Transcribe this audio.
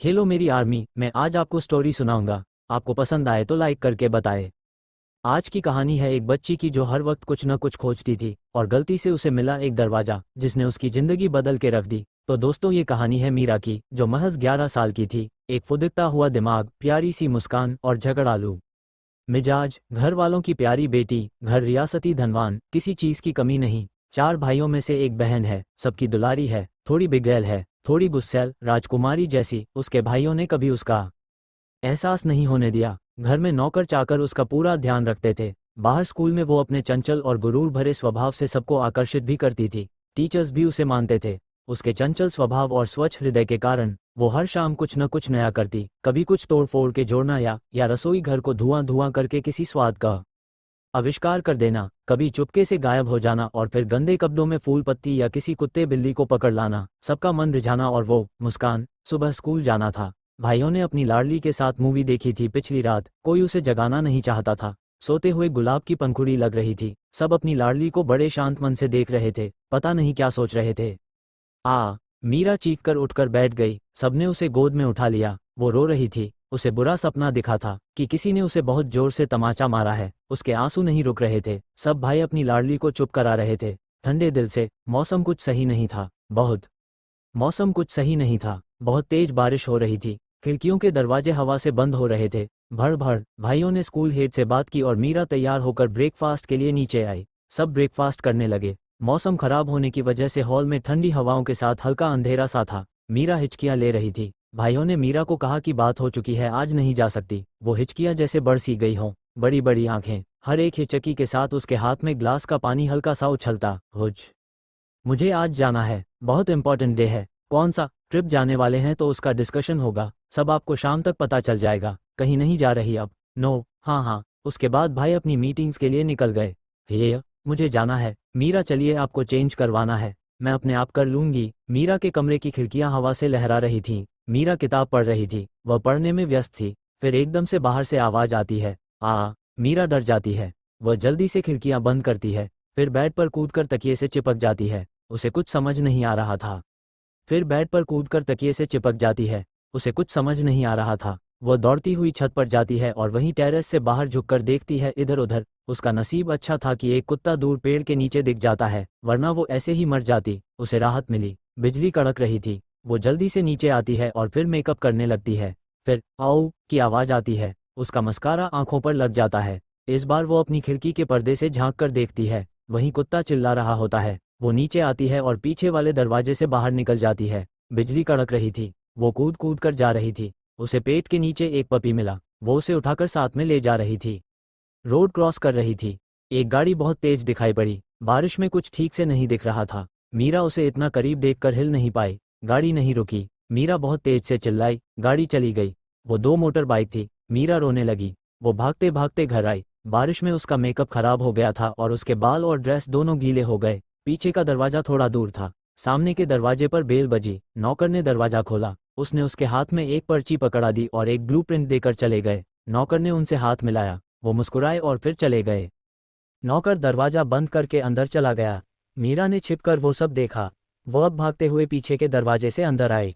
Hello मेरी army, मैं आज आपको स्टोरी सुनाऊंगा। आपको पसंद आए तो लाइक करके बताएं। आज की कहानी है एक बच्ची की जो हर वक्त कुछ न कुछ खोजती थी और गलती से उसे मिला एक दरवाजा जिसने उसकी जिंदगी बदल के रख दी। तो दोस्तों, ये कहानी है मीरा की, जो महज 11 साल की थी। एक फुदकता हुआ दिमाग, प्यारी सी मुस्कान और झगड़ालू मिजाज, घर वालों की प्यारी बेटी, घर रियासती धनवान, किसी चीज की कमी नहीं। 4 भाइयों में से एक बहन है, सबकी दुलारी है, थोड़ी बिगड़ैल है, थोड़ी गुस्सैल, राजकुमारी जैसी। उसके भाइयों ने कभी उसका एहसास नहीं होने दिया। घर में नौकर चाकर उसका पूरा ध्यान रखते थे। बाहर स्कूल में वो अपने चंचल और गुरूर भरे स्वभाव से सबको आकर्षित भी करती थी। टीचर्स भी उसे मानते थे। उसके चंचल स्वभाव और स्वच्छ हृदय के कारण वो हर शाम कुछ न कुछ नया करती, कभी कुछ तोड़ फोड़ के जोड़ना या रसोई घर को धुआं धुआं करके किसी स्वाद का आविष्कार कर देना, कभी चुपके से गायब हो जाना और फिर गंदे कपड़ों में फूल पत्ती या किसी कुत्ते बिल्ली को पकड़ लाना, सबका मन रिझाना। और वो मुस्कान, सुबह स्कूल जाना था। भाइयों ने अपनी लाडली के साथ मूवी देखी थी पिछली रात। कोई उसे जगाना नहीं चाहता था। सोते हुए गुलाब की पंखुड़ी लग रही थी। सब अपनी लाडली को बड़े शांत मन से देख रहे थे, पता नहीं क्या सोच रहे थे। मीरा चीखकर उठकर बैठ गई। सबने उसे गोद में उठा लिया। वो रो रही थी। उसे बुरा सपना दिखा था कि किसी ने उसे बहुत जोर से तमाचा मारा है। उसके आंसू नहीं रुक रहे थे। सब भाई अपनी लाडली को चुप करा रहे थे, ठंडे दिल से। मौसम कुछ सही नहीं था। बहुत तेज बारिश हो रही थी। खिड़कियों के दरवाजे हवा से बंद हो रहे थे। भड़ भड़। भाइयों ने स्कूल हेड से बात की और मीरा तैयार होकर ब्रेकफास्ट के लिए नीचे आई। सब ब्रेकफास्ट करने लगे। मौसम खराब होने की वजह से हॉल में ठंडी हवाओं के साथ हल्का अंधेरा सा था। मीरा हिचकियां ले रही थी। भाइयों ने मीरा को कहा कि बात हो चुकी है, आज नहीं जा सकती। वो हिचकियां जैसे बढ़ सी गई हों, बड़ी बड़ी आंखें। हर एक हिचकी के साथ उसके हाथ में ग्लास का पानी हल्का सा उछलता। मुझे आज जाना है, बहुत इंपॉर्टेंट डे है। कौन सा? ट्रिप जाने वाले हैं तो उसका डिस्कशन होगा। सब आपको शाम तक पता चल जाएगा। कहीं नहीं जा रही अब? नो। हाँ हाँ। उसके बाद भाई अपनी मीटिंग्स के लिए निकल गए। ये मुझे जाना है। मीरा चलिए, आपको चेंज करवाना है। मैं अपने आप कर लूंगी। मीरा के कमरे की खिड़कियां हवा से लहरा रही थीं। मीरा किताब पढ़ रही थी। वह पढ़ने में व्यस्त थी। फिर एकदम से बाहर से आवाज आती है। मीरा डर जाती है। वह जल्दी से खिड़कियां बंद करती है। फिर बेड पर कूदकर तकिए से चिपक जाती है। उसे कुछ समझ नहीं आ रहा था। उसे कुछ समझ नहीं आ रहा था। वह दौड़ती हुई छत पर जाती है और वहीं टेरेस से बाहर झुककर देखती है इधर उधर। उसका नसीब अच्छा था कि एक कुत्ता दूर पेड़ के नीचे दिख जाता है, वरना वो ऐसे ही मर जाती। उसे राहत मिली। बिजली कड़क रही थी। वो जल्दी से नीचे आती है और फिर मेकअप करने लगती है। फिर आओ की आवाज आती है। उसका मस्कारा आंखों पर लग जाता है। इस बार वो अपनी खिड़की के पर्दे से झांक कर देखती है। वहीं कुत्ता चिल्ला रहा होता है। वो नीचे आती है और पीछे वाले दरवाजे से बाहर निकल जाती है। बिजली कड़क रही थी। वो कूद कूद कर जा रही थी। उसे पेट के नीचे एक पपी मिला। वो उसे उठाकर साथ में ले जा रही थी। रोड क्रॉस कर रही थी। एक गाड़ी बहुत तेज दिखाई पड़ी। बारिश में कुछ ठीक से नहीं दिख रहा था। मीरा उसे इतना करीब देखकर हिल नहीं पाई। गाड़ी नहीं रुकी। मीरा बहुत तेज से चिल्लाई। गाड़ी चली गई। वो 2 मोटर बाइक थी। मीरा रोने लगी। वो भागते भागते घर आई। बारिश में उसका मेकअप खराब हो गया था और उसके बाल और ड्रेस दोनों गीले हो गए। पीछे का दरवाजा थोड़ा दूर था। सामने के दरवाजे पर बेल बजी। नौकर ने दरवाजा खोला। उसने उसके हाथ में एक पर्ची पकड़ा दी और एक ब्लूप्रिंट देकर चले गए। नौकर ने उनसे हाथ मिलाया। वो मुस्कुराए और फिर चले गए। नौकर दरवाजा बंद करके अंदर चला गया। मीरा ने छिपकर वो सब देखा। वो अब भागते हुए पीछे के दरवाजे से अंदर आई।